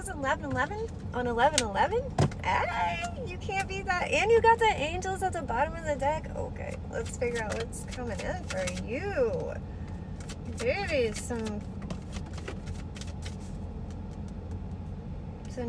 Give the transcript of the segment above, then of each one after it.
was 11/11 on 11/11. Hey, you can't beat that. And you got the angels at the bottom of the deck. Okay, let's figure out what's coming in for you. Baby, some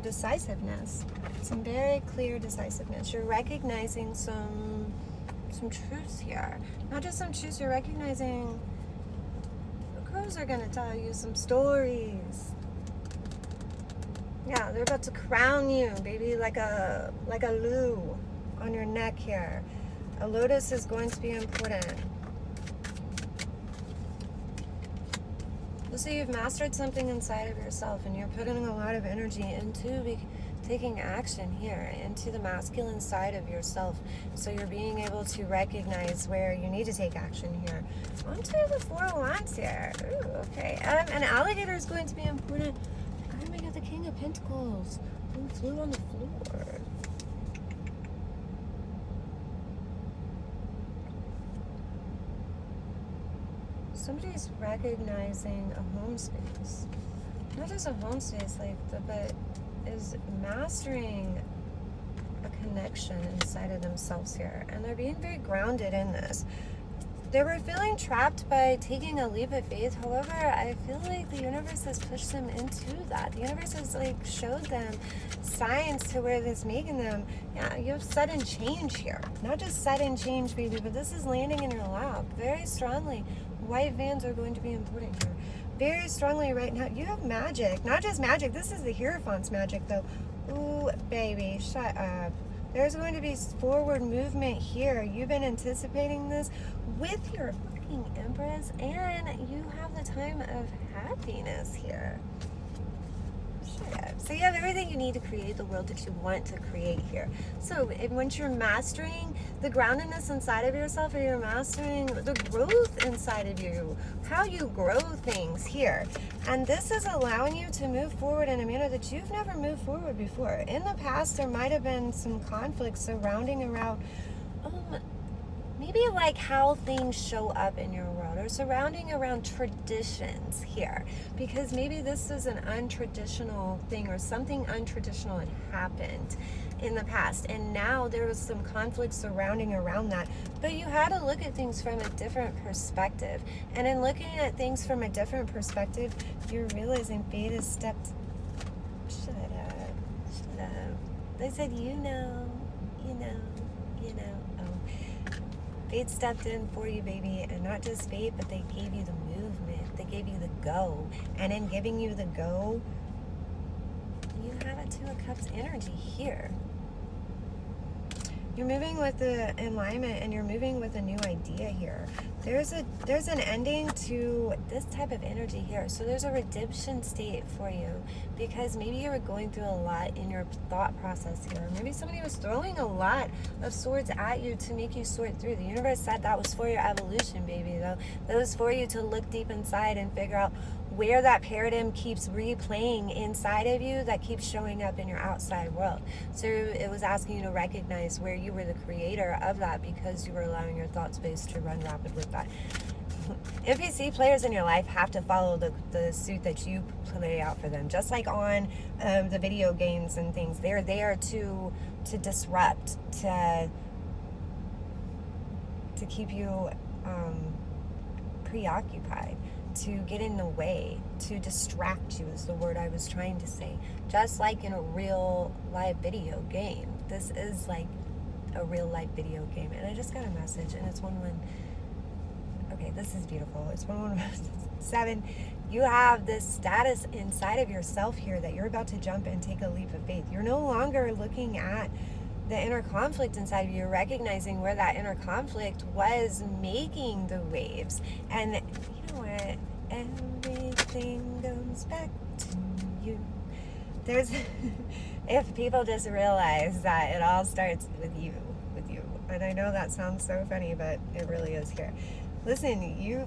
decisiveness. Some very clear decisiveness. You're recognizing some truths here. Not just some truths, you're recognizing the crows are gonna tell you some stories. Yeah, they're about to crown you, baby, like a loo on your neck here. A lotus is going to be important. So you've mastered something inside of yourself, and you're putting a lot of energy into taking action here, into the masculine side of yourself. So you're being able to recognize where you need to take action here. Onto the Four of Wands here. Ooh, okay. An alligator is going to be important. Oh my God, the King of Pentacles. Who flew on the floor? Somebody's recognizing a home space. Not just a home space, but is mastering a connection inside of themselves here. And they're being very grounded in this. They were feeling trapped by taking a leap of faith. However, I feel like the universe has pushed them into that. The universe has showed them signs to where it's making them, yeah, you have sudden change here. Not just sudden change, baby, but this is landing in your lap very strongly. White vans are going to be important here. Very strongly right now. You have magic. Not just magic. This is the Hierophant's magic, though. Ooh, baby, shut up. There's going to be forward movement here. You've been anticipating this with your fucking Empress, and you have the time of happiness here. Shut up. So you have everything you need to create the world that you want to create here. So once you're mastering the groundedness inside of yourself, or you're mastering the growth inside of you, how you grow things here. And this is allowing you to move forward in a manner that you've never moved forward before. In the past, there might have been some conflicts surrounding around maybe how things show up in your world, or surrounding around traditions here, because maybe this is an untraditional thing, or something untraditional had happened in the past, and now there was some conflict surrounding around that. But you had to look at things from a different perspective, and in looking at things from a different perspective, you're realizing fate has stepped. Shut up. They said you know. Fate stepped in for you, baby, and not just fate, but they gave you the movement. They gave you the go. And in giving you the go, you have a Two of Cups energy here. You're moving with the alignment, and you're moving with a new idea here. There's an ending to this type of energy here. So there's a redemption state for you, because maybe you were going through a lot in your thought process here. Maybe somebody was throwing a lot of swords at you to make you sort through. The universe said that was for your evolution, baby, though. That was for you to look deep inside and figure out where that paradigm keeps replaying inside of you, that keeps showing up in your outside world. So it was asking you to recognize where you were the creator of that, because you were allowing your thought space to run rapid with that. NPC players in your life have to follow the suit that you play out for them. Just like on the video games and things, they're there to disrupt, to keep you preoccupied, to get in the way, to distract you is the word I was trying to say. Just like in a real live video game. This is like a real life video game. And I just got a message, and it's 1-1. Okay, this is beautiful. It's 1-1-7. You have this status inside of yourself here that you're about to jump and take a leap of faith. You're no longer looking at the inner conflict inside of you. You're recognizing where that inner conflict was making the waves. And you know what? Everything goes back to you. There's, if people just realize that it all starts with you. And I know that sounds so funny, but it really is here. Listen, you're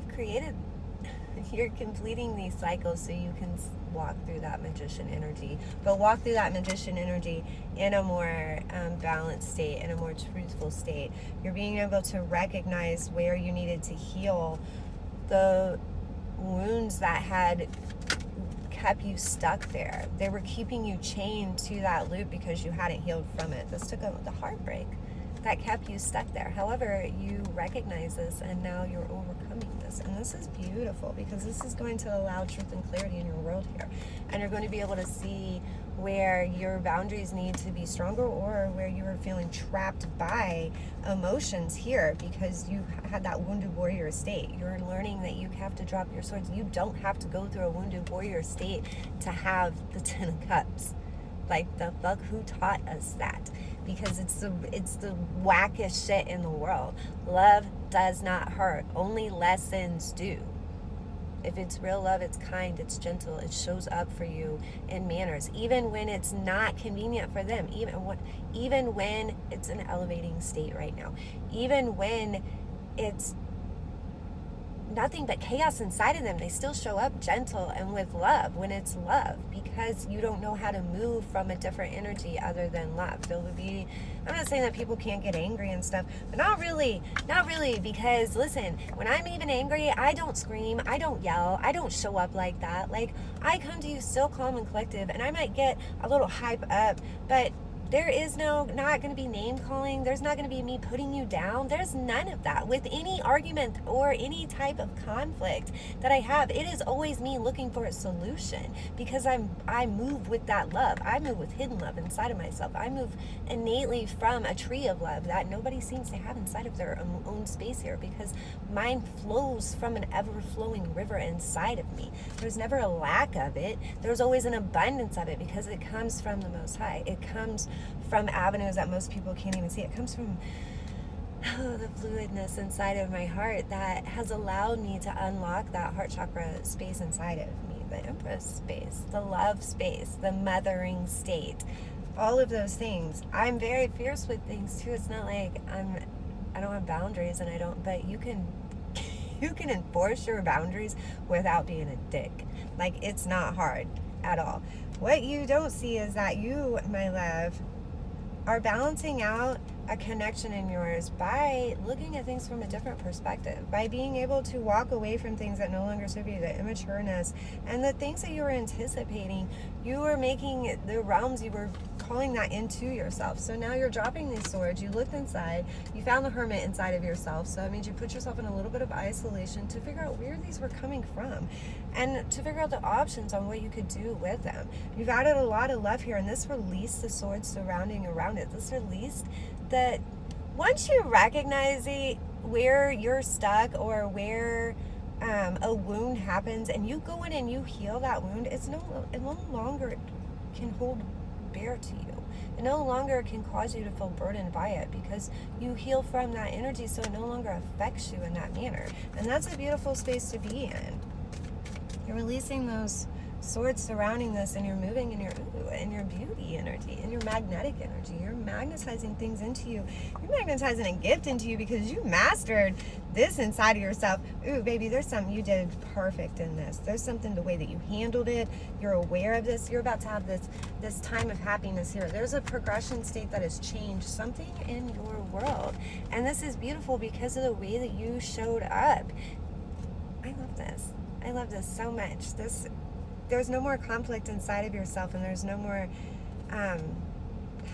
completing these cycles so you can walk through that magician energy, but walk through that magician energy in a more balanced state, in a more truthful state. You're being able to recognize where you needed to heal the wounds that had kept you stuck there. They were keeping you chained to that loop because you hadn't healed from it. This took the heartbreak that kept you stuck there. However, you recognize this and now you're overcoming this. And this is beautiful because this is going to allow truth and clarity in your world here. And you're going to be able to see where your boundaries need to be stronger or where you are feeling trapped by emotions here because you had that wounded warrior state. You're learning that you have to drop your swords. You don't have to go through a wounded warrior state to have the Ten of Cups. Like, the fuck, who taught us that? Because it's the wackest shit in the world. Love does not hurt. Only lessons do. If it's real love, it's kind, it's gentle, it shows up for you in manners, even when it's not convenient for them, even when it's an elevating state right now, even when it's nothing but chaos inside of them, they still show up gentle and with love when it's love, because you don't know how to move from a different energy other than love. Feel the beauty. I'm not saying that people can't get angry and stuff, but not really, because listen, when I'm even angry, I don't scream, I don't yell, I don't show up like that. Like, I come to you still calm and collective, and I might get a little hype up, but there is not going to be name calling. There's not going to be me putting you down. There's none of that. With any argument or any type of conflict that I have, it is always me looking for a solution, because I move with that love. I move with hidden love inside of myself. I move innately from a tree of love that nobody seems to have inside of their own space here, because mine flows from an ever-flowing river inside of me. There's never a lack of it. There's always an abundance of it, because it comes from the Most High. It comes from avenues that most people can't even see. It comes from the fluidness inside of my heart that has allowed me to unlock that heart chakra space inside of me, the Empress space, the love space, the mothering state, all of those things. I'm very fierce with things too. It's not like I don't have boundaries, and I don't, but you can enforce your boundaries without being a dick. Like, it's not hard at all. What you don't see is that you, my love, are balancing out a connection in yours by looking at things from a different perspective, by being able to walk away from things that no longer serve you, the immatureness, and the things that you were anticipating. You were making the realms, you were calling that into yourself. So now you're dropping these swords. You looked inside, you found the hermit inside of yourself. So that means you put yourself in a little bit of isolation to figure out where these were coming from and to figure out the options on what you could do with them. You've added a lot of love here, and this released the swords surrounding around it. This released that once you recognize where you're stuck or where a wound happens, and you go in and you heal that wound, it no longer can hold bear to you. It no longer can cause you to feel burdened by it, because you heal from that energy, so it no longer affects you in that manner. And that's a beautiful space to be in. You're releasing those swords surrounding this, and you're moving in your beauty energy, in your magnetic energy. You're magnetizing things into you. You're magnetizing a gift into you because you mastered this inside of yourself. Ooh, baby, there's something you did perfect in this. There's something, the way that you handled it. You're aware of this. You're about to have this time of happiness here. There's a progression state that has changed something in your world. And this is beautiful because of the way that you showed up. I love this. I love this so much. There's no more conflict inside of yourself, and there's no more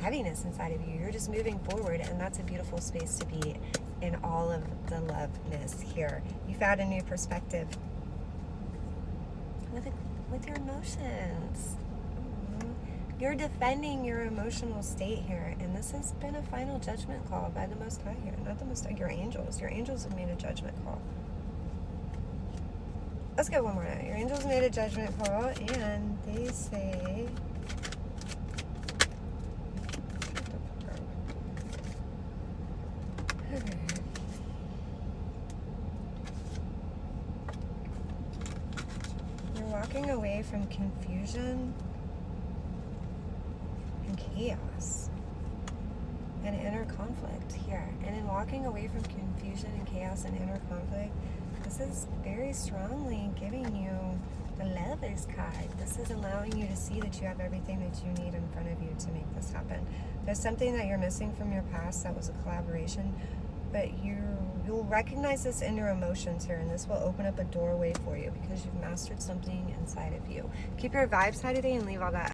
heaviness inside of you. You're just moving forward, and that's a beautiful space to be in, all of the loveness here. You found a new perspective with your emotions. You're defending your emotional state here, and this has been a final judgment call by the Most High here. Not the Most High, your angels. Your angels have made a judgment call. Let's go one more night. Your angels made a judgment call, and they say, you're walking away from confusion and chaos and inner conflict here. And in walking away from confusion and chaos and inner conflict, this is very strongly giving you the Lover's card. This is allowing you to see that you have everything that you need in front of you to make this happen. There's something that you're missing from your past that was a collaboration but you'll recognize this in your emotions here, and this will open up a doorway for you because you've mastered something inside of you. Keep your vibes high today and leave all that